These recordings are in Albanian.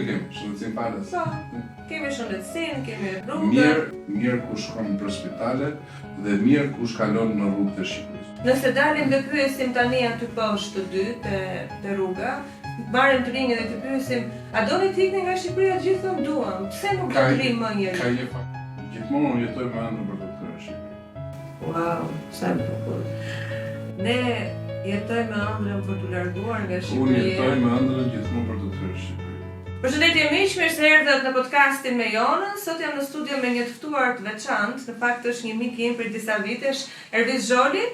kemi shëndetësinë falas. Po, kemi shëndetësinë, kemi rrugë. Mirë ku shkon për spitale dhe mirë ku shkalon në rrugët e Shqipërisë. Nëse dalim dhe pyesim tani aty poshtë të dy te rruga, marrim të rinjë dhe të pyesim, a doni të ikni nga Shqipëria? Gjithë thonë duam. Pse nuk do të rrim më njëri? Ka një fakt. Gjithmonë unë jetoj me ëndër për doktorë në Shqipëri. Wow, sa e bukur. Ne jetojmë me ëndrën për të larguar nga Shqipëria. Unë jetoj me ëndrën gjithmonë për doktorë në Shqipëri. Përshëndetje miq, mirë se erdhët në podcastin me Jonën. Sot jam në studio me një të ftuar të veçantë. Në fakt është një mik im për disa vitesh, Ervis Zholi.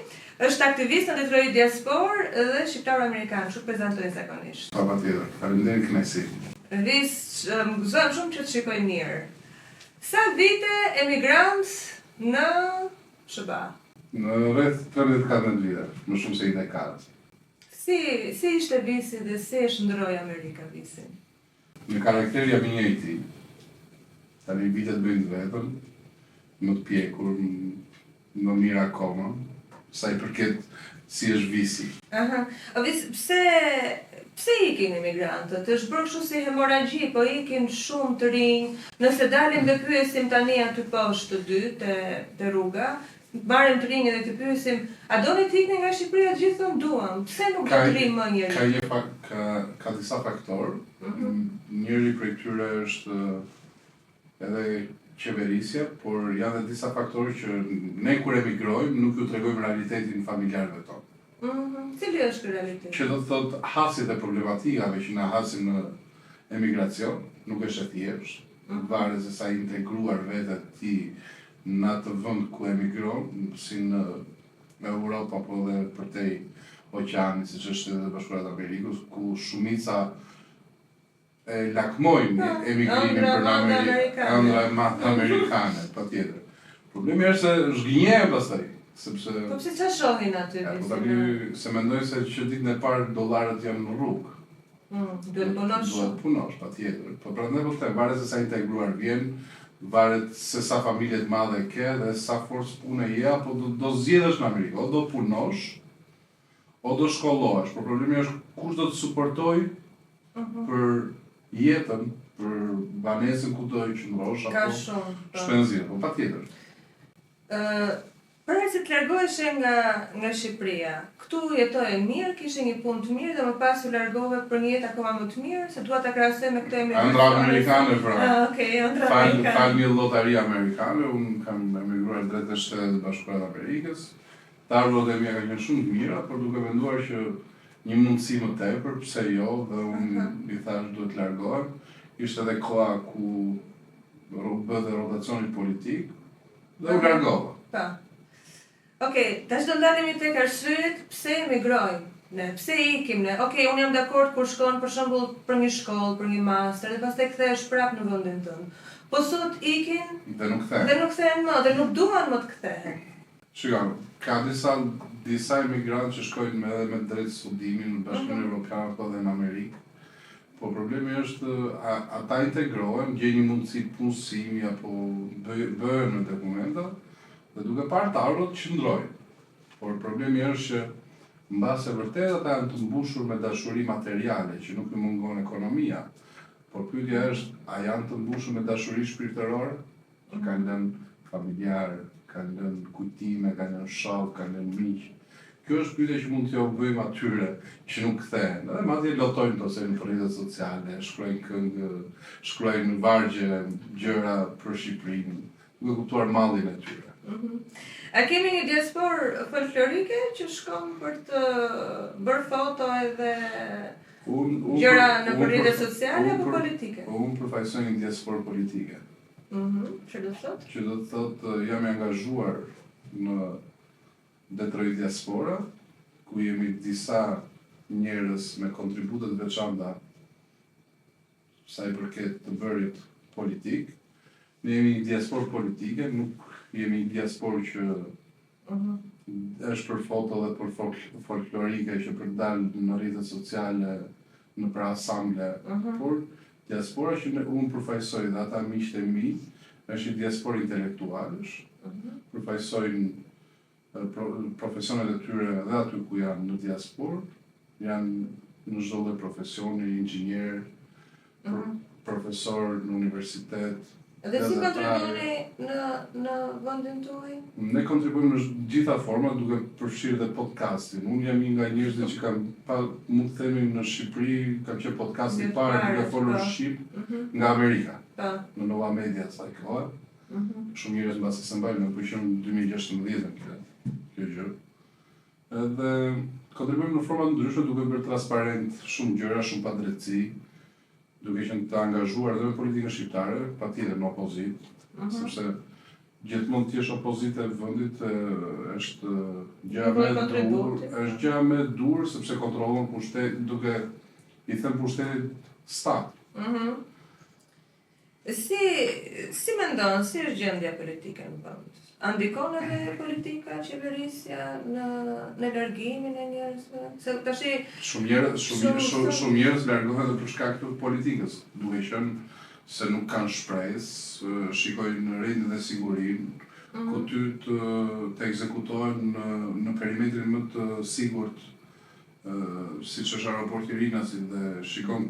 Është aktivist në Detroit Diaspor dhe shqiptar-amerikan, shumë prezantoj zakonisht. Patjetër. Faleminderit kënaqësi. Ervis, më gëzohem shumë që të shikoj mirë. Sa vite emigrant në SBA? Në rreth 13-14 vite, më shumë se i dekadë. Si ishte visi dhe si e shndroi Amerika visin? Në karakter jam i njëjti. Tani vitet bëjnë vetëm, më të pjekur, më mirë akoma, sa i përket si është visi. Aha. Pse ikin emigrantët? Është bërë kështu si hemoragji, po ikin shumë të rinj. Nëse dalim dhe pyesim tani aty poshtë të dy te rruga, marrim të rinjë dhe të pyesim, a doni të ikni nga Shqipëria? Gjithë thonë duam. Pse nuk do të rrim më njëri? Ka disa faktorë. Njëri prej tyre është edhe qeverisja, por janë edhe disa faktorë që ne kur emigrojmë nuk ju tregojmë realitetin familjarëve tonë. Cili është ky realitet? Që do të thotë hasit e problematikave që na hasin në emigracion, nuk është e thjeshtë, varet se sa integruar vetet ti në atë vend ku emigron, si në Europë apo edhe përtej oqeanit, siç është edhe Bashkuara e Amerikës, ku shumica e lakmojnë emigrimin për ëndra amerikane, patjetër. Problemi është se zhgënjehen pastaj, sepse po pse çfarë shohin aty? Po tani se mendoj se që ditën e parë dollarët janë në rrugë. Duhet punosh. Duhet punosh, patjetër. Po prandaj po them, varet se sa integruar vjen, varet se sa familje të madhe ke dhe sa forcë pune je, apo do zgjedhësh në Amerikë, o do punosh, o do shkollohesh. Por problemi është kush do të suportoj për jetën, për banesën ku do të qëndrosh apo shpenzim, po patjetër. Para se të largoheshe nga Shqipëria, këtu jetoje mirë, kishe një punë të mirë dhe më pas u largove për një jetë akoma më të mirë, se dua ta krahasoj me këtë emigracion. Ëndra amerikane pra. Okej, ëndra amerikane. Fal një llotari amerikane, unë kam emigruar drejt e Shtetit Bashkuar të Amerikës. Ardhurët e mia kanë qenë shumë të mira, por duke menduar që një mundësi më tepër, pse jo, dhe unë i thash duhet të largohem. Ishte edhe koha ku bëhet rotacioni politik dhe u largova. Po. Okej, tash do ndalemi tek arsyet pse emigrojmë. Ne, pse ikim ne? Okej, unë jam dakord kur shkon për shembull për një shkollë, për një master, dhe pastaj kthehesh prapë në vendin tënd. Po sot ikin dhe nuk kthehen. Dhe nuk kthehen më, dhe nuk duan më të kthehen. Shikoj, ka disa emigrantë që shkojnë edhe me drejt studimin në Bashkimin Evropian apo edhe në Amerikë. Po problemi është ata integrohen, gjejnë një mundësi punësimi apo bëhen në dokumenta dhe duke parë të ardhurët qëndrojnë. Por problemi është që mbase vërtet ata janë të mbushur me dashuri materiale, që nuk i mungon ekonomia. Por pyetja është, a janë të mbushur me dashuri shpirtërore? Që kanë lënë familjarë, kanë lënë kujtime, kanë lënë shok, kanë lënë miq. Kjo është pyetje që mund t'ju bëjmë atyre që nuk kthehen. Edhe madje lotojnë ose në rrjetet sociale, shkruajnë këngë, shkruajnë vargje, gjëra për Shqipërinë, duke kuptuar mallin e tyre. A kemi një diasporë folklorike që shkon për të bërë foto edhe gjëra në rrjetet sociale apo politike? Unë përfaqësoj një diasporë politike. Çfarë do të thotë? Që do të thotë jam i angazhuar në Detroit Diaspora, ku jemi disa njerëz me kontribute të veçanta sa i përket të bërit politik. Ne jemi një diasporë politike, nuk jemi një diasporë që është për foto dhe për folklorike që për dalë në rrjetet sociale, në për asamble, por diaspora që unë përfaqësoj dhe ata miqtë e mi, është një diasporë intelektualësh, përfaqësojnë profesionet e tyre dhe aty ku janë në diasporë, janë në çdo lloj profesioni, inxhinier, profesor në universitet. Dhe si kontribuoni në vendin tuaj? Ne kontribuojmë në gjitha format duke përfshirë dhe podcastin. Unë jam një nga njerëzit që mund të themi në Shqipëri, kam qenë podcasti i parë duke folur shqip nga Amerika. Në Nova Media sa kohë. Shumë njerëz mbasi se mbajnë, po që në 2016 kjo gjë. Edhe kontribuojmë në forma të ndryshme duke bërë transparent shumë gjëra, shumë padrejtësi, duke qenë të angazhuar dhe me politikën shqiptare, patjetër në opozitë, sepse gjithmonë të jesh opozitë e vendit është gjëja më e dur, është gjëja më e dur sepse kontrollon duke i thënë pushtetit stat. Si mendon, si është gjendja politike në vend? A ndikon edhe politika, qeverisja në largimin e njerëzve? Se tash shumë njerëz largohen edhe për shkak të politikës, duke qenë se nuk kanë shpresë, shikojnë rendin e sigurinë, ku ty të ekzekutohen në perimetrin më të sigurt, siç është aeroporti Rinasi dhe shikon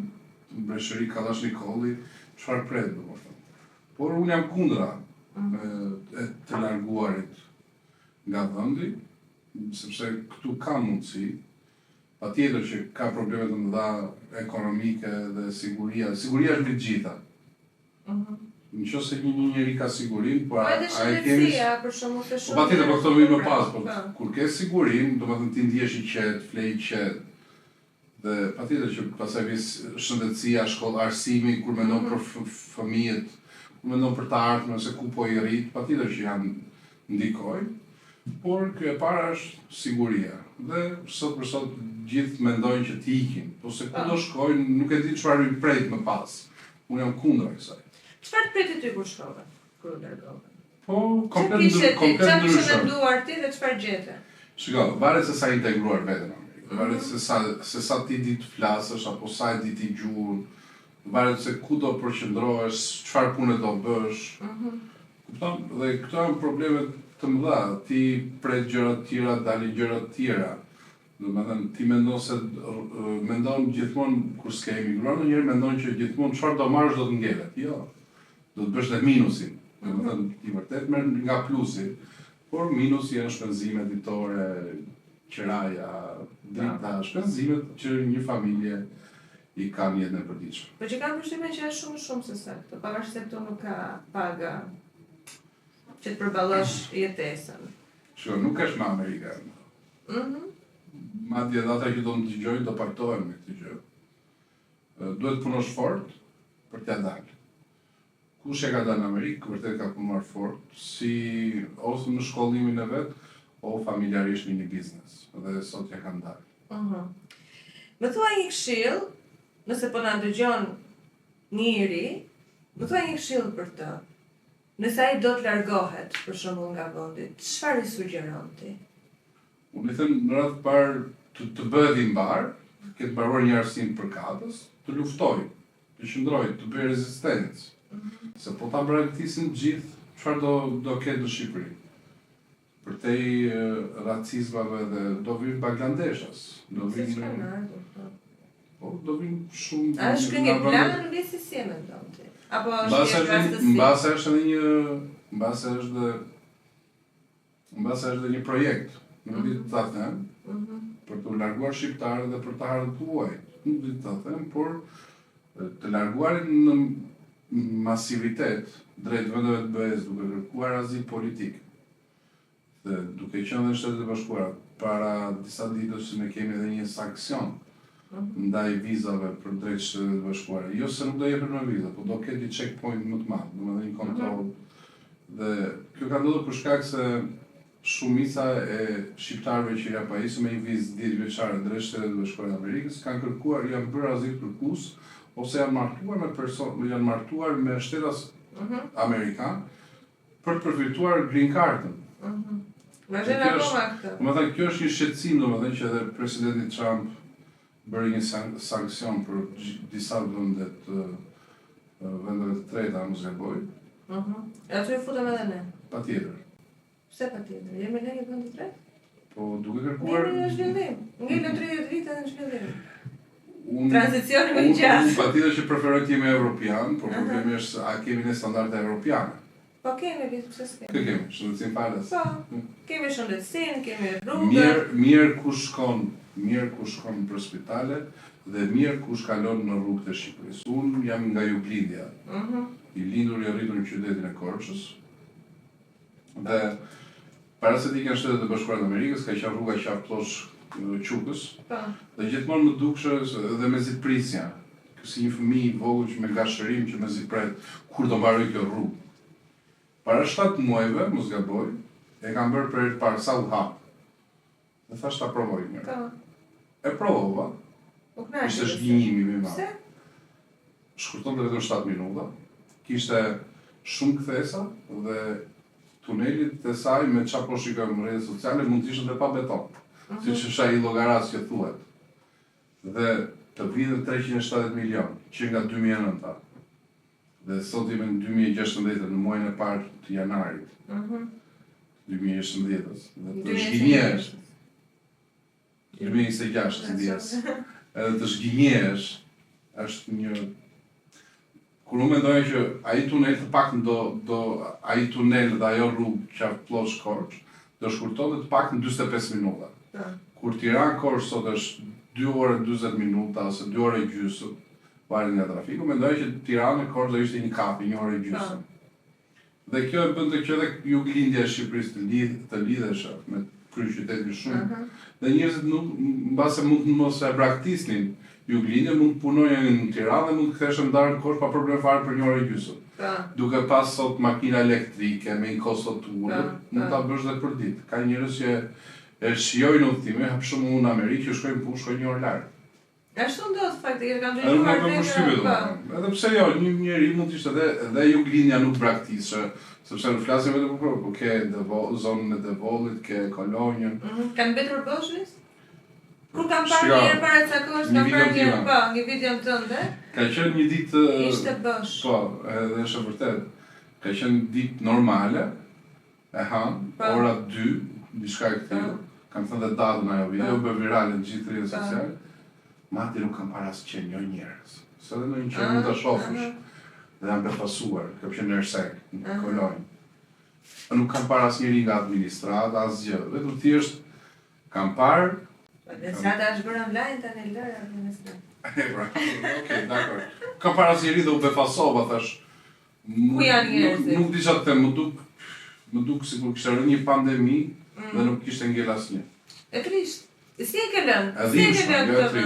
Breshëri Kalashnikolli, çfarë pret domethënë. Por unë jam kundra e të larguarit nga vendi, sepse këtu ka mundësi, patjetër që ka probleme të mëdha ekonomike dhe siguria është mbi të gjitha. Nëse një njeri ka sigurinë, po edhe shëndetësia për shembull të shumë. Po patjetër po këto më pas, po kur ke sigurinë, domethënë ti ndihesh i qetë, flej i qetë. Dhe patjetër që pastaj vjen shëndetësia, shkolla, arsimi, kur mendon për fëmijët, kur mendon për të ardhmen se ku po i rrit, patjetër që janë ndikojnë, por kjo e para është siguria. Dhe sot për sot gjithë mendojnë që të ikin, po se ku do shkojnë, nuk e di çfarë i pret më pas. Unë jam kundër kësaj. Çfarë priti ty kur shkove? Kur largove? Po, komplet ndryshe. Çfarë kishe menduar ti dhe çfarë gjete? Shiko, varet se sa integruar veten në Amerikë. Varet se sa ti di të flasësh apo sa e di ti gjuhën. Varet se ku do përqendrohesh, çfarë pune do bësh. Kupton? Dhe këto janë probleme të mëdha. Ti pret gjëra të tjera, dalin gjëra të tjera. Domethënë ti mendon gjithmonë kur s'ke emigruar, ndonjëherë mendon që gjithmonë çfarë do marrësh do të ngelet. Jo. Do të bësh dhe minusin. Domethënë ti vërtet merr nga plusi, por minusi janë shpenzime ditore, qiraja, drita, shpenzimet që një familje i kanë jetën e përditshme. Po që kam përshtypjen që është shumë se sa këto, pavarësisht se këtu nuk ka paga që të përballosh jetesën. Shiko, nuk është me Amerikanë. Madje edhe ata që do të dëgjojnë do partohen me këtë gjë. Duhet të punosh fort për t'ia dalë. Kush e ka dalë në Amerikë, vërtet ka punuar fort, si ose në shkollimin e vet, o familjarisht në një biznes, dhe sot ja kanë dalë. Më thua një këshill, nëse po na dëgjon një i ri, më thua një këshill për të. Nëse ai do të largohet për shembull nga vendi, çfarë i sugjeron ti? Unë i them në radhë të parë të bëhet i mbar, të mbaruar një arsim përkatës, të luftoj, të qëndroj, të bëj rezistencë. Se po ta braktisin gjithë, çfarë do ketë në Shqipëri? Përtej racizmave dhe do vinë Bangladeshas. Do vinë shumë. A është një plan në si e mendon ti? Apo është një rastësi? Mbase është edhe një projekt. Nuk di të ta them, për të larguar shqiptarët dhe për të ardhur tuaj. Nuk di të ta them, por të larguarin në masivitet drejt vendeve të BE-s duke kërkuar azil politik. Dhe duke qenë në Shtetet e Bashkuara, para disa ditësh që ne kemi edhe një sankcion ndaj vizave për drejt Shtetet e Bashkuara. Jo se nuk do jepen me viza, por do ketë një checkpoint më të madh, domethënë një kontroll. Dhe kjo ka ndodhur për shkak se shumica e shqiptarëve që janë pajisur me një vizë 10 vjeçare drejt Shtetit të Bashkuara të Amerikës kanë kërkuar, janë bërë azil kërkues ose janë martuar me shtetas amerikan për të përfituar green card-ën. Domethënë kjo është një shqetësim, domethënë që edhe presidenti Trump bëri një sankcion për disa vende vendeve të treta, mos e gaboj. Ato e futëm edhe ne. Patjetër. Pse patjetër? Jemi ne një vend të tretë? Po duke kërkuar. Jemi në zhvillim. Ngjelën 30 vite në zhvillim. Transicioni më i gjatë. Unë patjetër që preferoj të jemi evropian, por problemi është a kemi ne standarde evropiane. Po kemi, pse s'kemi. Kë kemi, shëndetësim falas. Po, kemi shëndetësin, kemi rrugë. Mirë kush shkon për spitale dhe mirë kush kalon në rrugët e Shqipërisë. Unë jam nga Juglindja, i lindur i rritur në qytetin e Korçës. Dhe para se të ikën Shtetet e Bashkuara të Amerikës, ka qenë rruga qafplosh Qukës. Dhe gjithmonë më dukshë dhe mezi prisja. Si një fëmijë i vogël që me gashërim që mezi pret kur do mbaroj kjo rrugë. Para 7 muajve, mos gaboj, e kam bërë për parë sa u hap. Dhe thash ta provoj njërë. E provova. Ishte zhgënjimi me ma. Shkurton të vetëm 7 minuta. Kishte shumë kthesa dhe tunelit të saj me qa po shikojmë në rrjetet sociale mund të ishte dhe pa beton. Si që shaj i llogaras që thuhet. Dhe të vitet 370 milion, që nga 2009. Dhe sot jemi në 2016 në muajin e parë të janarit. 2016. Dhe të zhgënjesh. 2026 si dies. Edhe të zhgënjesh është një kur unë mendoj që ai tunel të paktën ai tunel dhe ajo rrugë qafplosh Korçë do shkurtonte të paktën 45 minuta. Kur Tiranë-Korçë sot është 2 orë 40 minuta ose 2 orë e gjysmë, varet nga trafiku, mendoj që Tiranë-Korçë do ishte një kapi, 1 orë e gjysmë. Dhe kjo e bën të që edhe Juglindja e Shqipërisë të lidhesh me kryeqytetin shumë. Dhe njerëzit nuk mbase mund të mos e braktisnin Juglindja, mund të punojnë në Tiranë dhe mund të ktheheshin ndarë në Korçë pa problem fare për 1 orë e gjysmë. Duke pas sot makina elektrike me një kosto të ulët, mund ta bësh dhe për ditë. Ka njerëz që e shijojnë udhëtime, hap shumë në Amerikë që shkojnë punë, shkojnë 1 orë larg. Ashtu ndodh faktikisht, kam dëgjuar edhe pse jo, një njeri mund të ishte edhe Juglindja nuk braktisë, sepse nuk flasim vetëm për po ke zonën e Devollit, ke Kolonjën. Kanë mbetur boshnis? Kur kam parë njërë para ca kohësh, kam parë një video tënde. Ka qenë një ditë... Ishte bosh. Po, edhe është vërtet. Ka qenë ditë normale, ora 2, diçka e këtillë. Kam thënë dhe datën ajo video, bë virale në gjithë rrjetet sociale. Mati nuk kam parë asgjë një njerëz. Se edhe në një qenë mund ta shohësh. Dhe janë befasuar, ka qenë Ersek, në Kolonjë. Nuk kam parë asnjëri nga administrata, asgjë. Vetëm thjesht kam parë. Sa ta është bërë online tani lëra administrata. Okej, dakor. Kam parë asnjëri dhe u befasova, thash. Ku janë njerëzit? Nuk di çfarë të them, më duk sikur kishte rënë një pandemi dhe nuk kishte ngel asnjë. E trisht. Si e ke lënë? Si e ke lënë këtë?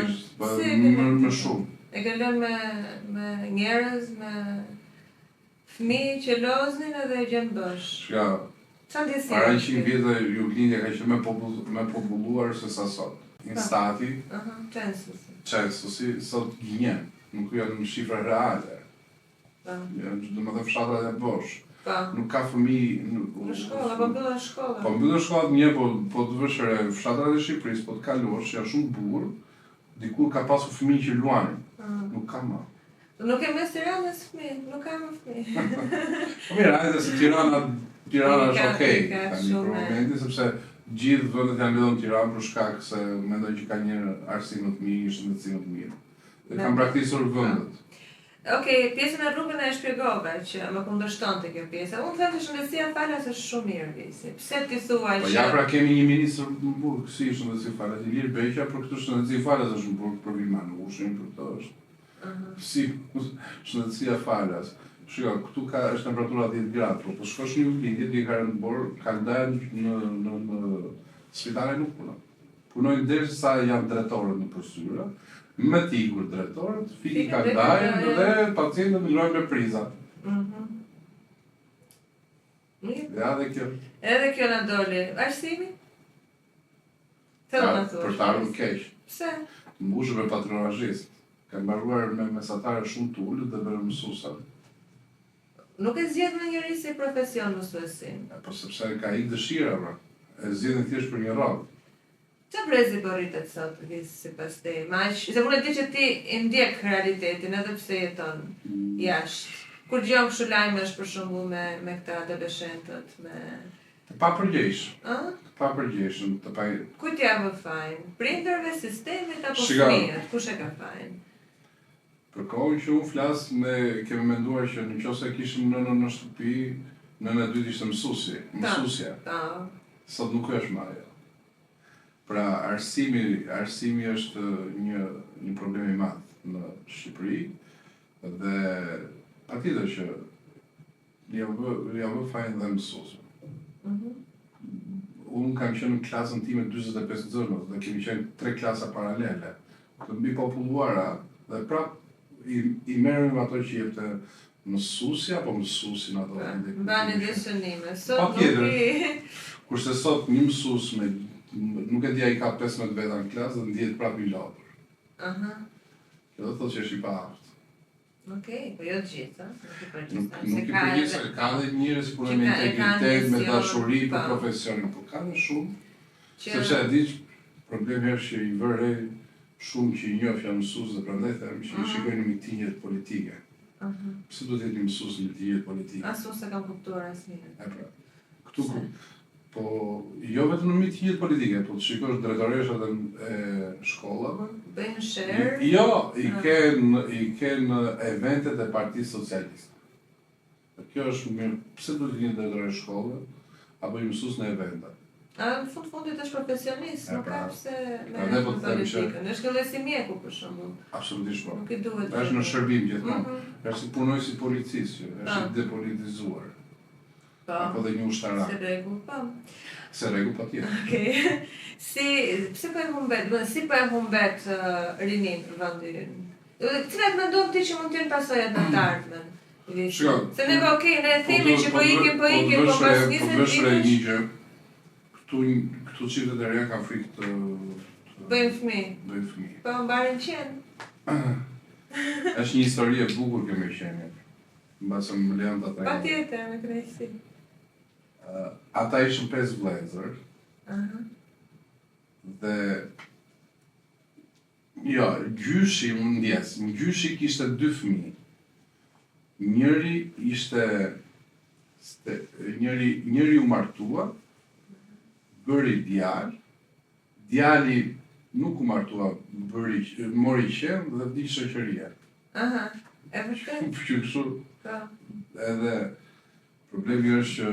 Më shumë. E ke lënë me njerëz, me fëmijë që loznin edhe e gjen bosh. Shka, para 100 vjetë Juglindja ka qenë me populluar se sa sot. Në stati, qensusi, sot gjenjen, nuk janë në shifra reale. Dhe më dhe fshatrat e bosh. Nuk ka fëmijë... Në shkolla, po mbyllën shkolla. Po mbyllën shkollat një, po të vëshre fshatrat e Shqipërisë, po të kaluash, që janë shumë burë, dikur ka pasur fëmijë që luanin. Nuk ka më. Nuk e mes Tiranës fëmijë, nuk ka më fëmijë. Po mirë, hajde se Tirana është okej, tani për momentin, sepse gjithë vendet janë lidhur në Tiranë për shkak se mendoj që ka një arsim më të mirë, shëndetësi më të mirë. Dhe kanë braktisur vendet. Okej, pjesën e rrugën e shpjegove që më kundërshtonte kjo pjesë. Unë them që shëndetësia falas është shumë mirë visi. Pse ti thua që... Po ja pra kemi një ministër në burg, si shëndetësi falas, Ilir Beqa, për këtë shëndetësi falas është në burg për Vimanushin, për këtë është. Si shëndetësia falas. Shiko, këtu është temperatura 10 gradë, po shkosh një Juglindje, di ka rënë borë, ka ndajnë në spitale nuk punon. Punojnë derisa janë drejtorët në përsyra, me tigur drejtorët, fiki ka ndajnë dhe pacientët ndrojnë me prizat. Edhe kjo. Edhe kjo në doli. Arsimi? Për të ardhur keq. Pse? Mbushur me patronazhist. Ka mbaruar me mesatare shumë të ulët dhe bërë mësuesat. Nuk e zgjedh me njëri si profesion mësuesin. Po sepse ka ikë dëshira, pra. E zgjedhin thjesht për një rrogë. Qa brezi po rritet sot, sipas teje? Se unë e di që ti i ndjek realitetin edhe pse jeton jashtë. Kur gjom kështu lajmesh për shembull me këta adoleshentët, me Të papërgjeshëm. Ëh? Papërgjeshëm, të pa. Kujt ja vë fajin? Prindërve, sistemit apo Shika. fëmijët? Kush e ka fajin? Për kohën që unë flas, ne kemi menduar që nëse kishim nënën në shtëpi, nëna e dytë ishte mësuesja. Sot nuk është më ajo. Pra arsimi është një problem i madh në Shqipëri dhe patjetër që ja vë fajin dhe mësuesve. Unë kam qenë në klasën time 45 nxënës dhe kemi qenë 3 klasa paralele, të mbi populluara dhe prap i merrem ato që jepte mësuesja apo mësuesin ato. Mbani dhe shënime. Sot nuk i... Kurse sot një mësues me nuk e di ai ka 15 veta në klasë dhe ndihet prapë i lodhur. Kjo do thotë që është i paaftë. Okej, po jo të gjithë, Nuk i përgjithë, ka dhe njerëz që punojnë me integritet, me dashuri për profesionin, por ka dhe shumë, sepse e di problemi është që i vëre shumë që i njoh janë mësues dhe prandaj them që i shikojnë mitinjet politike. Pse do të jetë mësues në mitinjet politike? Asu se kam kuptuar asnjëherë. E pra, këtu po jo vetëm në mitinjet politike, po të shikosh drejtoreshat e shkollave. Bëjnë share? Jo, i kenë eventet e Partisë Socialiste. Kjo është mirë, pse do të jenë drejtorë shkolle apo i mësues në evente? Në fundit është profesionist, nuk ka pse me po të them që politikën. Është këllë si mjeku për shembull. Absolutisht po. Nuk i duhet. Është në shërbim gjithmonë. Është si punoj si policisë, është i depolitizuar. Apo dhe një ushtarak. Se rregull, po. Se rregull patjetër. Okej. Si po e humbet, si po e humbet rinin për vendin? Cilat mendon ti që mund të jenë pasojat në të ardhmen? Se ne ne e themi që po ikim, po pas 20 viteve. Këtu çiftet e reja kanë frikë të bëjnë fëmijë. Po mbarin qenë. Është një histori e bukur kjo me qenien. Mbasë më lejon ta tregoj. Patjetër, me kënaqësi. Ata ishin 5 vëllezër. Dhe jo, gjyshi më ndjes, gjyshi kishte 2 fëmijë. Njëri u martua, bëri djali nuk u martua, mori qenë dhe vdi shoqëria. E vërtet? Kështu. Edhe problemi është që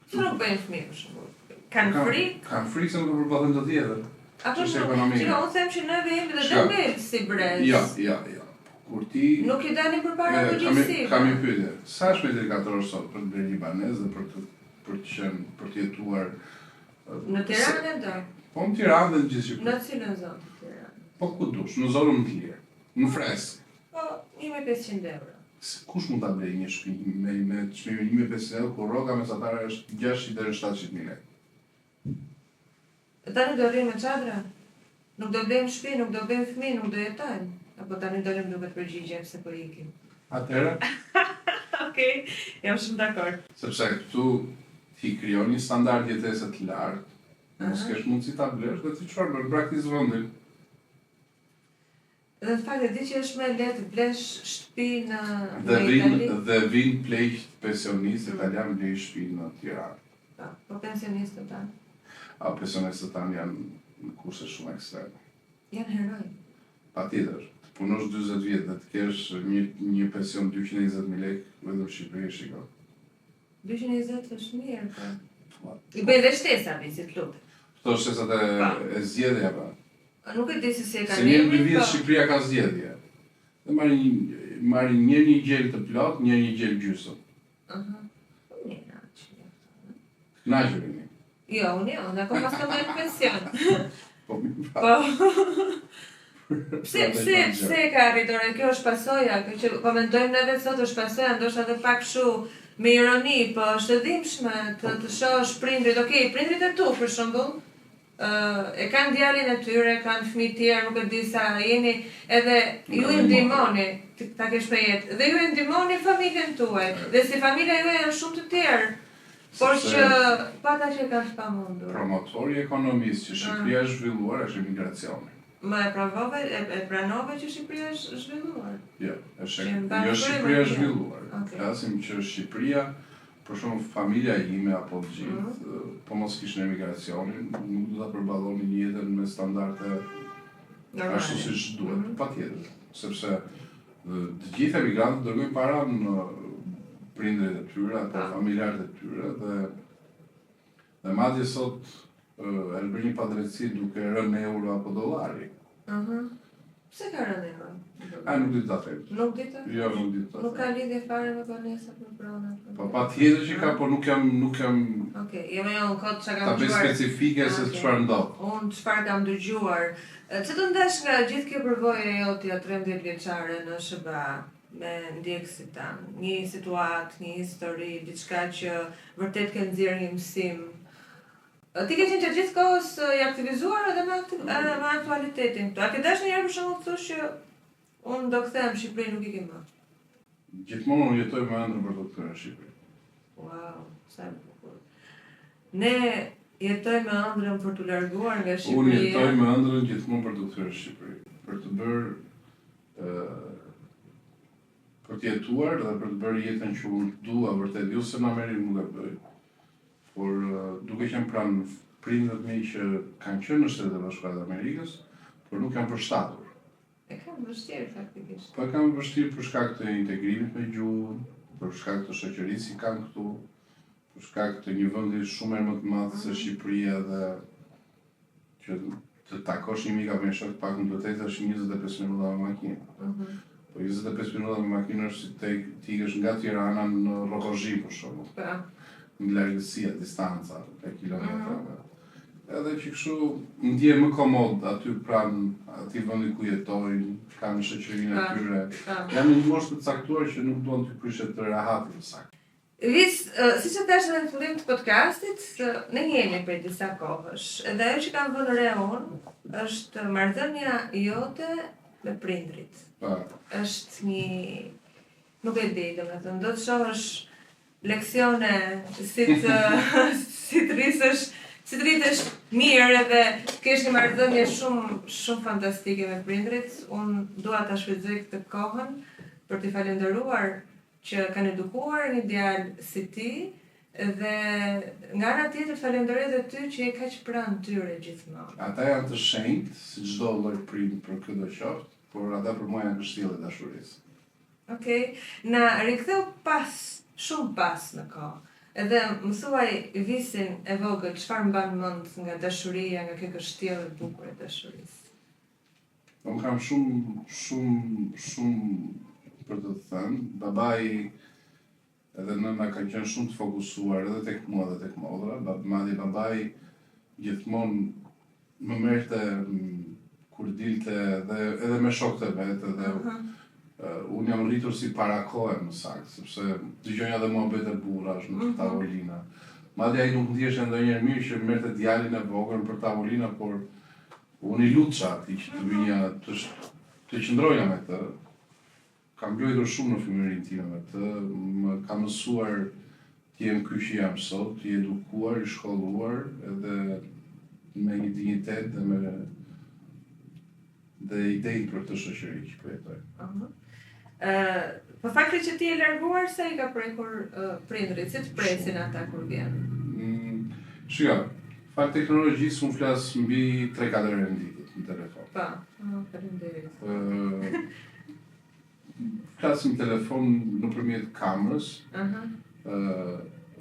Që nuk bëjnë fëmijë për shembull? Kanë frikë? Kanë frikë se nuk e përballojnë dot tjetër. Apo unë them që ne vejmë dhe dëmbel si brez. Jo. Kur ti nuk i dalin përpara përgjegjësive. Kam një pyetje. Sa është metri katror sot për të bërë një banesë dhe për të jetuar në Tiranë do? Po në Tiranë dhe në gjithë Shqipërinë. Në cilën zonë të Tiranë? Po ku dush, në zonën më të lirë, në freskë. Po 1.500 euro. Kush mund ta blej një shtëpi me çmimin 1.500 euro kur rroga mesatare është 600 deri në 700.000 lekë? Tani do rrim me çadra? Nuk do blejmë shtëpi, nuk do bëjmë fëmijë, nuk do jetojmë. Apo tani dalim duke të përgjigjem se po ikim. Atëherë? Okej, jam shumë dakord. Sepse këtu ti krijon një standard jetese të lartë, mos kesh mundësi ta blesh dhe ti çfarë bën praktikisht vendin. Dhe në fakt e di që është më lehtë të blesh shtëpi në Itali. Dhe vin pleqt pensionistë italianë blejnë shtëpi në Tiranë. Po pensionistët tanë? Pensionistët tanë janë në kurse shumë ekstreme. Janë heroj. Patjetër. Punosh 40 vjet dhe të kesh një pension 220.000 lekë vetëm në Shqipëri, shiko. 220 është mirë, po. I bëj dhe shtesa, si të lutem. Këto shtesat e zgjedhja pa. Nuk e di se si e ka Se një vit Shqipëria ka zgjedhje. Dhe marrin një gjel të plot, një gjel gjysmë. Kënaqur jeni. Jo, unë akoma s'kam marrë pension. Po. Pse ka arritur? Kjo është pasoja, kjo që komentojmë neve sot është pasoja, ndoshta edhe pak kështu me ironi, po është e dhimbshme të shohësh prindrit, prindrit e tu për shembull, e kanë djalin e tyre, kanë fëmijë të tjerë, nuk e di sa jeni, edhe ju i ndihmoni ta kesh me jetë. Dhe ju i ndihmoni familjen tuaj, dhe si familja juaj janë shumë të tjerë. Por që pata që kanë pamundur. Promotori i ekonomisë që Shqipëria është zhvilluar është emigracioni. Më e pranove që Shqipëria është zhvilluar? Jo, Shqipëria është zhvilluar. Flasim që Shqipëria për shumë familja ime apo të gjithë, po mos kishin emigracionin, nuk do ta përballonin jetën me standarde ashtu siç duhet, patjetër, sepse të gjithë emigrantët dërgojnë para në prindërit e tyre apo familjarët e tyre dhe madje sot e bën një padrejtësi duke rënë euro apo dollari. Pse ka rënë euro? Nuk di ta them. Nuk di ta? Jo, nuk di ta. Nuk ka lidhje fare me banesa për prona. Po patjetër që ka, por nuk jam Okej, jo unë kod çka kam ta bëj specifike se çfarë ndodh. Unë çfarë kam dëgjuar. Çe të ndesh nga gjithë kjo përvojë jotja 13 vjeçare në SBA me ndjekësit tanë, një situatë, një histori, diçka që vërtet ke nxjerrë një mësim. Ti ke qenë gjithë kohës i aktivizuar edhe me aktualitetin këtu. A ke dash njëherë për shembull të thosh që unë do kthehem në Shqipëri, nuk i ke më? Gjithmonë unë jetoj me ëndrrën për të kthyer në Shqipëri. Wow, sa bukur. Ne jetojmë me ëndrrën për të larguar nga Shqipëria. Unë jetoj me ëndrrën gjithmonë për të kthyer në Shqipëri, për të bërë për të jetuar dhe për të bërë jetën që unë dua vërtet, jo se në Amerikë nuk e bëj, por duke qenë pranë prindërit mi që kanë qenë në Shtetet e Bashkuara të Amerikës, por nuk janë përshtatur. E kam vështirë faktikisht. Po e kam vështirë për shkak të integrimit me gjuhën, për shkak të shoqërisë që kanë këtu, për shkak të një vendi shumë më të madh se Shqipëria dhe që të takosh një mik apo një shok pak më të vërtetë është 25 minuta me makinë. Po 25 minuta me makinë është si ti ikësh nga Tirana në Rrokozhi për shembull. Në largësia, distanca, e kilometrave. Edhe që kështu ndjen më komod aty pranë atij vendi ku jetojnë, kanë shoqërinë e tyre. Janë në një moshë të caktuar që nuk duan të prishet të rehatin saktë. Siç e thash në fillim të podcastit, ne jemi për disa kohësh. Edhe ajo që kam vënë re unë është marrëdhënia jote me prindrit. Është një, nuk e di, domethënë do të shohësh leksione si të rrisesh mirë edhe kesh një marrëdhënie shumë fantastike me prindrit. Unë dua ta shfrytëzoj këtë kohën për t'i falendëruar që kanë edukuar një djalë si ti dhe nga ana tjetër falenderoj edhe ty që je kaq pranë tyre gjithmonë. Ata janë të shenjtë, si çdo lloj prind për këtë qoftë, por ata për mua janë kështjellë e dashurisë. Okej, na riktheu shumë pas në kohë. Edhe më thuaj visin e vogël, çfarë mban mend nga dashuria, nga kjo kështjellë e bukur e dashurisë? Unë kam shumë për të thënë. Babai edhe nëna kanë qenë shumë të fokusuar edhe tek mua dhe tek modra. Madje babai gjithmonë më merrte kur dilte edhe me shokët e vet edhe unë jam rritur si para kohë më saktë, sepse dëgjonja dhe muhabete burrash në tavolina. Madje ai nuk ndihej ndonjëherë mirë që merrte djalin e vogël për tavolina, por unë i lutja atij që të vinja të qëndroja me të. Kam luajtur shumë në fëmijërinë time me të, më ka mësuar të jem ky që jam sot, të edukuar, i shkolluar, edhe me një dignitet dhe idejnë për këtë shoqëri që po jetoj. Po fakti që ti je larguar, sa i ka prekur prindrit, si të presin ata kur vjen? Shiko, fakt teknologjisë unë flas mbi 3-4 herë në ditë në telefon. Po, faleminderit. Flasim në telefon nëpërmjet kamerës.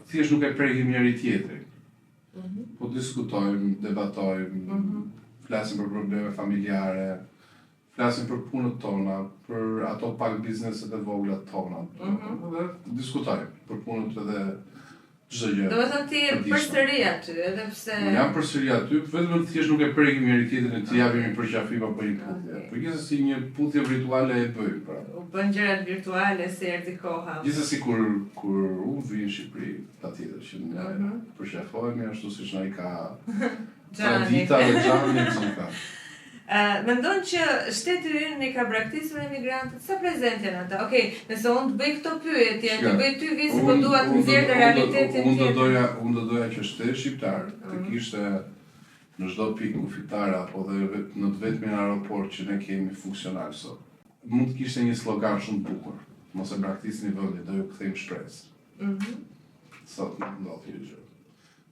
Thjesht nuk e prekim njëri tjetrin. Po diskutojmë, debatojmë, flasim për probleme familjare, flasim për punët tona, për ato pak bizneset e vogla tona. Dhe diskutojmë për punët edhe çdo gjë. Domethënë ti je përsëri aty, edhe pse Unë jam përsëri aty, vetëm thjesht nuk e prekim njëri tjetrin, të japim një përqafim apo një puthje. Por gjithsesi një puthje virtuale e bëjmë pra. U bën gjërat virtuale se erdhi koha. Gjithsesi kur unë vi në Shqipëri, patjetër që ne përqafohemi ashtu siç na i ka tradita dhe xhami gjithka. Mendon që shteti ynë i ka braktisur emigrantët, sa prezent janë ata? Okej, nëse unë të bëj këto pyetje, të bëj ty visi, po dua të nxjerrë realitetin tjetër. Unë do doja që shteti shqiptar të kishte në çdo pikë kufitare apo dhe në të vetmin aeroport që ne kemi funksional sot. Mund të kishte një slogan shumë të bukur. Mos e braktisni vendin, do ju kthejmë shpresë. sot nuk ndodh kjo gjë.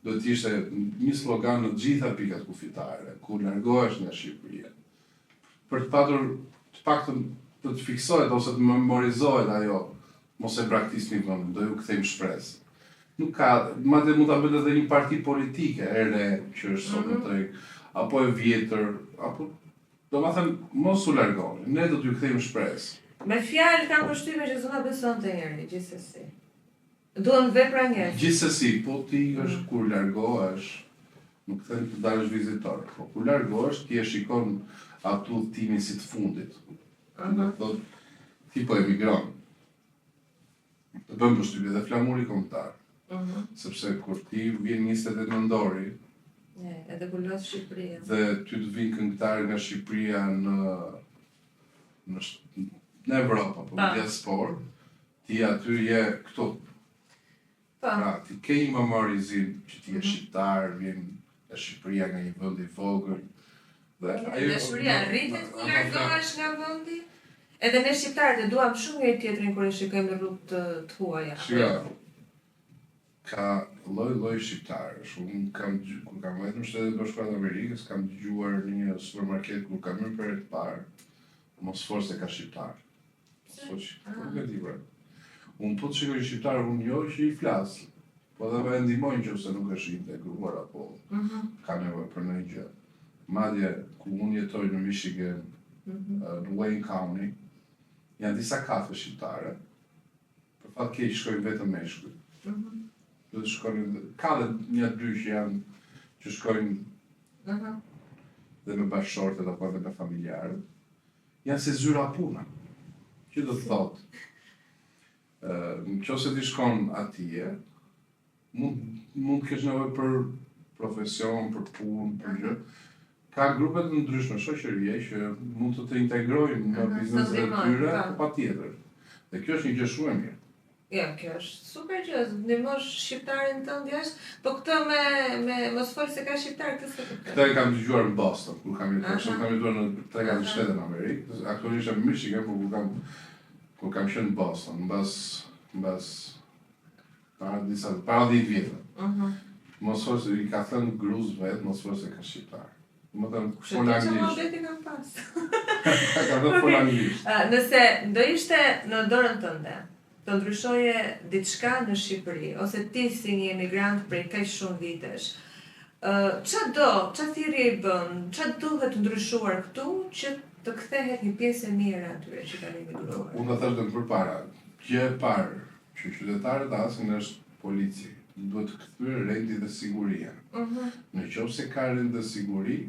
Do të ishte një slogan në të gjitha pikat kufitare, ku largohesh nga Shqipëria. Për të patur të paktën të fiksohet ose të memorizohet ajo, mos e braktisni vendin, do ju kthejmë shpresë. Nuk ka, madje mund ta bëhet edhe një parti politike e re që është sot në treg, apo e vjetër, apo domethënë mos u largoni, ne do t'ju kthejmë shpresë. Me fjalë kam përshtypjen që s'na besonte njëri, gjithsesi. Duhen vepra njerëz. Gjithsesi, po ti është kur largohesh, nuk them të dalësh vizitor, po kur largohesh ti e shikon atë udhtimin si të fundit. Do thotë ti po emigron. Të bëm përshtypje dhe flamuri kombëtar. Sepse kur ti vjen 28 nëntori, edhe kur lot Shqipëria. Dhe ty të vinë këngëtarë nga Shqipëria në Evropë apo në diasporë, ti aty je këtu. Pra, ti ke një memorizim që ti je shqiptar, vjen nga Shqipëria nga një vend i vogël. Dashuria rritet kur largohesh nga vendi. Edhe ne shqiptarët e duam shumë njëri tjetrin kur e shikojmë në rrugë të huaja. Ka lloj shqiptarësh. Unë kur kam vetë në Shtetet Bashkuara të Amerikës, kam dëgjuar në një supermarket kur kam hyrë për herë të parë, mos forse ka shqiptar. Unë po të shikoj shqiptar, unë jo që i flas, po dhe me ndihmojnë nëse nuk është integruar apo ka nevojë për ndonjë gjë. Madje ku unë jetoj në Michigan, në Wayne County, janë disa kafe shqiptare, për fat keq shkojnë vetëm meshkuj. Ka dhe një dy që janë që shkojnë dhe me bashkëshortet apo edhe me familjarët. Janë si zyra puna. Që do të thotë, nëse ti shkon atje, mund të kesh nevojë për profesion, për punë, për gjë. Ka grupe të ndryshme shoqërie që mund të integrojnë në bizneset e tyre, patjetër. Dhe kjo është një gjë shumë e mirë. Jo, kjo është super gjë, ndihmosh shqiptarin tënd jashtë, po këtë me mos fol se ka shqiptar këtë s'e kuptoj. Këtë e kam dëgjuar në Boston, kur kam jetuar në 3-4 shtete në Amerikë, aktualisht në Michigan, por kur kam qenë në Boston, mbas para 10 vjetëve. Mos fol se i ka thënë gruz vet, mos fol se ka shqiptar. Më thënë, fol anglisht. Ka thënë fol anglisht. Nëse do ishte në dorën tënde, të ndryshoje diçka në Shqipëri, ose ti si një emigrant prej kaq shumë vitesh, ç'a thirrje i bën, ç'a duhet të ndryshuar këtu që të kthehet një pjesë e mirë atyre që kanë emigruar? Unë do thashë përpara, gjë e parë që qytetarët asin është polici. Duhet të kthyer rendi dhe siguria. Në qoftë se ka rend dhe siguri,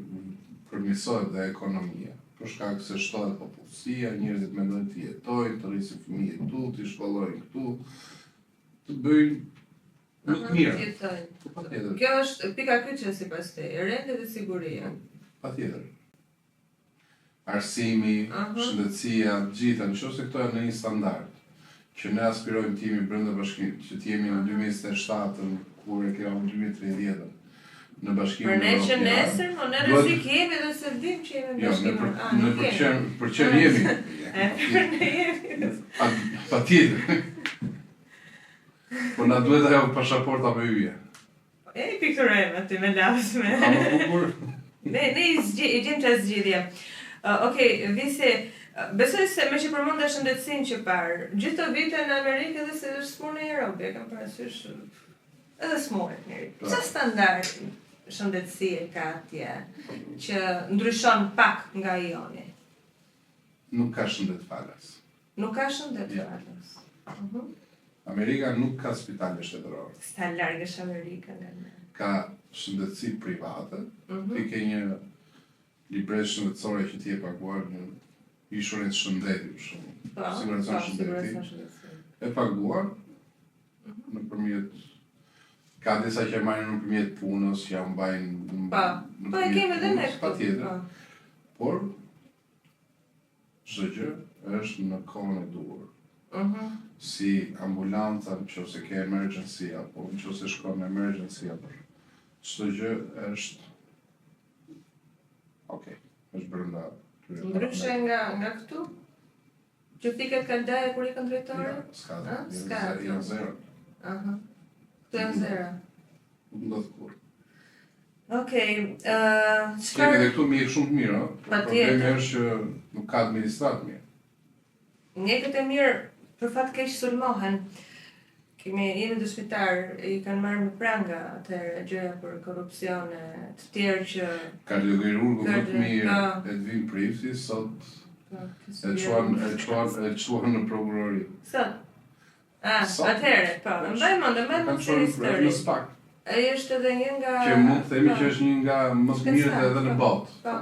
përmirësohet dhe ekonomia. Për shkak se shtohet popullsia, njerëzit mendojnë të jetojnë, të rrisin fëmijë këtu, të shkollojnë këtu, të bëjnë më të mirë. Kjo është pika kyçe sipas teje, rendi dhe siguria. Patjetër. Arsimi, shëndetësia, gjitha, nëse këto janë në një standard që ne aspirojmë të jemi brenda bashkimit, që të jemi në 2027, kur e kemi në 2030. Në bashkimin evropian. Për ne që nesër, në rrezik jemi dhe se dim që jemi në bashkimin. Për qenë jemi. Për ne jemi. Patjetër. Po na duhet ajo pasaporta me yje. E i pikturojmë aty me lavsme. A më bukur? Ne i gjem që zgjidhje. Okej, Visi, besoj se me që përmenda shëndetësinë që parë, gjithë të vite në Amerikë edhe se është smur në Europë, kam parasysh edhe smurët njëri. Qa standard shëndetësie ka atje që ndryshon pak nga joni? Nuk ka shëndet falas. Nuk ka shëndet falas. Amerika nuk ka spitale shtetërore. Sta largësh Amerikën nga ne. Ka shëndetësi private, ti ke një libresh shëndetësore që ti e paguar në insurance shëndeti, siguracion shëndeti. E paguar nëpërmjet ka disa që marrin nëpërmjet punës, që ja mbajnë. Po e kemi edhe ne. Patjetër. Por çdo gjë është në kohën e duhur. Si ambulanca nëse ke emergency apo nëse shkon në emergency apo çdo gjë është është brenda. Ndryshe nga këtu? Që thiket kaldaja kur ikën drejtore? S'ka, janë zero. Këto janë zera. Nuk ndodh kurrë. Okej, Kemi çfarë edhe këtu mjekë shumë të mirë, Patjetër. problemi është që nuk ka administratë mirë. mjekët e mirë për fat keq sulmohen. Jemi dëshmitar, i kanë marrë me pranga atëherë gjëra për korrupsione, të tjerë që Kardiochirurgu më të mirë Po. Edvin Prifti sot po, e çuan në prokurori. Sot. Sot. Atëherë, po, mbaj mend Kanë se çuar në histori. SPAK, Ai është edhe një nga që mund të themi po, që është një nga më të mirët edhe në botë. Po,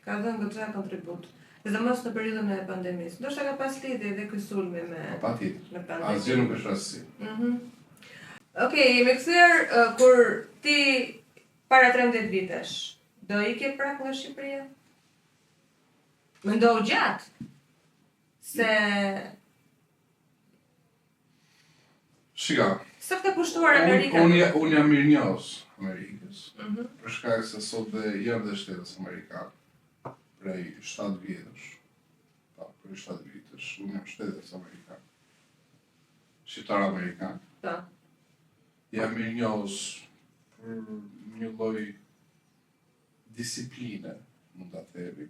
ka dhënë goxha kontribut. Sidomos në periudhën e pandemisë. Ndoshta ka pas lidhje edhe ky sulmi me Patjetër. pandemi. Asgjë nuk është rastësi. Okej, jemi kthyer kur ti para 13 vitesh, do ikje prap nga Shqipëria? Mendoj gjatë se Shika, sa ka pushtuar Amerika. unë jam mirënjohës Amerikës. Mhm. Për shkak se sot jam dhe shtetës amerikan. Prej 7 vjetësh. Po, prej 7 vjetësh, unë jam shtetës amerikan. Shqiptar amerikan. Po. Jam mirënjohës për një lloj disipline, mund ta themi.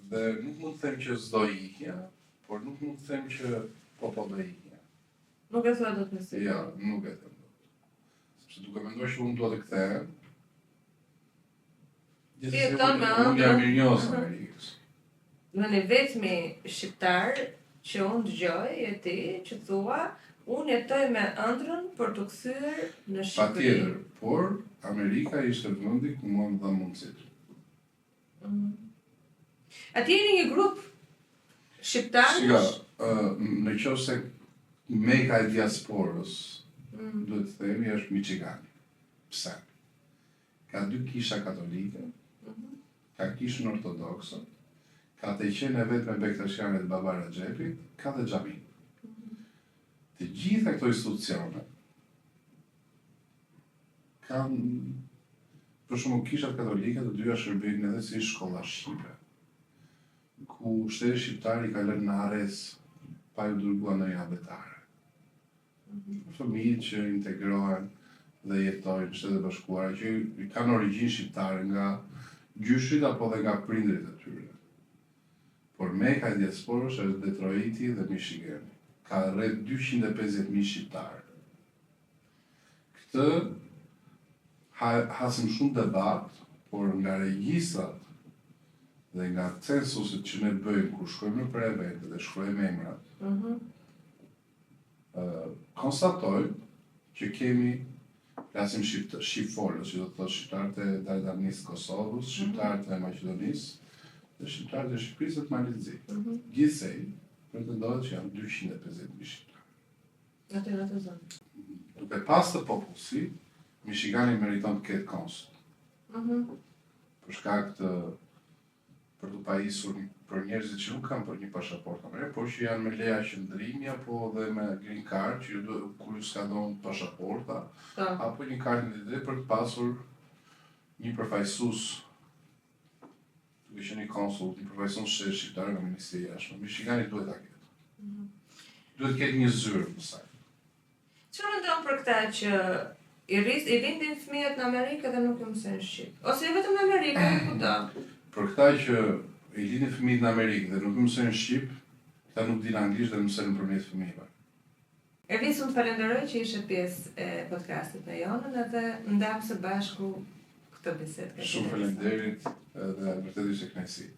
Dhe nuk mund të them që s'do ikja, por nuk mund të them që po do ikja. Nuk e thua dot me siguri. Ja, nuk e them dot. Sepse duke menduar që unë dua të kthehem, unë jam mirënjohës Amerikës. Do në vetmi shqiptar që unë dëgjoj e ti që thua, unë jetoj me ëndrrën për të kthyer në Shqipëri. Patjetër, por Amerika ishte vendi ku mua më dha mundësitë. Atje jeni një grup shqiptarësh? Shika, në qoftë se meka e diasporës, duhet të themi, është Michigani. Pse? Ka 2 kisha katolike, ka kishën ortodokse, ka të qenë vetë me Bektashianet Baba Rajepit, ka dhe xhamin. Të gjitha këto institucione kanë, për shembull, kishat katolike të dyja shërbejnë edhe si shkolla shqipe, ku shteti shqiptar i ka lënë në arres pa ju dërguar në abetare. Fëmijët që integrohen dhe jetojnë në Shtetet e Bashkuara, që i kanë origjinë shqiptare nga gjyshit apo dhe nga prindrit e tyre. Por meka e diasporës është Detroiti dhe Michigani. Ka rreth 250.000 shqiptarë. Këtë hasim shumë debat, por nga regjistrat dhe nga censusit që ne bëjmë kur shkojmë në për evente dhe shkruajmë emrat, konstatojmë që kemi, flasim shqipfolës, që do të thotë shqiptarët e Dardanisë Kosovës, shqiptarët e Maqedonisë dhe shqiptarët e Shqipërisë dhe të Malizit. Gjithsej, pretendohet që janë 250.000 shqiptarë. Atë në të zonë. Duke pas të popullsi, Michigani meriton të ketë konsul. Për shkak të për të pajisur për njerëzit që nuk kanë për një pasaportë amerikan, por që janë me leja qëndrimi apo dhe me green card, që kur ju s'ka dhënë pasaporta, apo një kartë identiteti për të pasur një përfaqësues, duke qenë një konsul, një përfaqësues shtetit shqiptar nga Ministria e Jashtme. Michigani duhet ta ketë. Duhet të ketë një zyrë në saj. Çfarë mendon për këta që i rindin fëmijët në Amerikë dhe nuk ju mësojnë shqip? Ose vetëm në Amerikë, kudo? Për këta që i lindin fëmijët në Amerikë dhe nuk mësojnë shqip, këta nuk dinë anglisht dhe mësojnë nëpërmjet fëmijëve. Ervis, unë të falenderoj që ishe pjesë e podcastit me Jonën edhe ndam së bashku këtë bisedë. Shumë faleminderit dhe vërtet ishte kënaqësi.